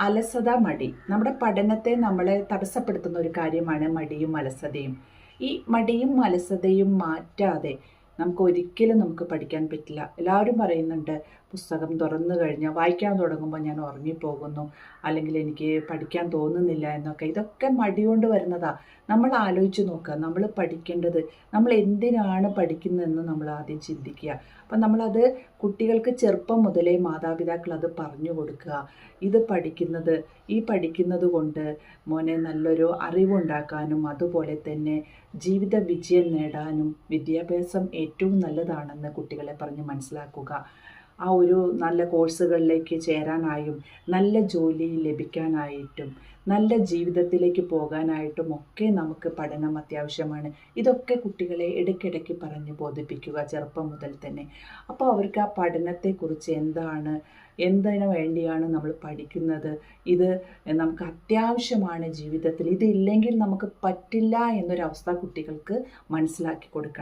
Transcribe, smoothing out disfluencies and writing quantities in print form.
അലസത, മടി നമ്മുടെ പഠനത്തെ നമ്മളെ തടസ്സപ്പെടുത്തുന്ന ഒരു കാര്യമാണ് മടിയും അലസതയും. ഈ മടിയും അലസതയും മാറ്റാതെ നമുക്ക് പഠിക്കാൻ പറ്റില്ല. എല്ലാവരും പറയുന്നുണ്ട്, പുസ്തകം തുറന്നു കഴിഞ്ഞാൽ വായിക്കാൻ തുടങ്ങുമ്പോൾ ഞാൻ ഉറങ്ങിപ്പോകുന്നു, അല്ലെങ്കിൽ എനിക്ക് പഠിക്കാൻ തോന്നുന്നില്ല എന്നൊക്കെ. ഇതൊക്കെ മടി കൊണ്ട് വരുന്നതാ. നമ്മൾ ആലോചിച്ച് നോക്കുക, നമ്മൾ പഠിക്കേണ്ടത്, നമ്മൾ എന്തിനാണ് പഠിക്കുന്നതെന്ന് നമ്മൾ ആദ്യം ചിന്തിക്കുക. അപ്പം നമ്മളത് കുട്ടികൾക്ക് ചെറുപ്പം മുതലേ മാതാപിതാക്കൾ അത് പറഞ്ഞു കൊടുക്കുക. ഈ പഠിക്കുന്നത് കൊണ്ട് മോനെ നല്ലൊരു അറിവുണ്ടാക്കാനും അതുപോലെ തന്നെ ജീവിത വിജയം നേടാനും വിദ്യാഭ്യാസം ഏറ്റവും നല്ലതാണെന്ന് കുട്ടികളെ പറഞ്ഞ് മനസ്സിലാക്കുക. ആ ഒരു നല്ല കോഴ്സുകളിലേക്ക് ചേരാനായും നല്ല ജോലി ലഭിക്കാനായിട്ടും നല്ല ജീവിതത്തിലേക്ക് പോകാനായിട്ടും ഒക്കെ നമുക്ക് പഠനം അത്യാവശ്യമാണ്. ഇതൊക്കെ കുട്ടികളെ ഇടയ്ക്കിടയ്ക്ക് പറഞ്ഞ് ബോധിപ്പിക്കുക ചെറുപ്പം മുതൽ തന്നെ. അപ്പോൾ അവർക്ക് ആ പഠനത്തെക്കുറിച്ച് എന്തിനു വേണ്ടിയാണ് നമ്മൾ പഠിക്കുന്നത്, ഇത് നമുക്ക് അത്യാവശ്യമാണ് ജീവിതത്തിൽ, ഇതില്ലെങ്കിൽ നമുക്ക് പറ്റില്ല എന്നൊരവസ്ഥ കുട്ടികൾക്ക് മനസ്സിലാക്കി കൊടുക്കണം.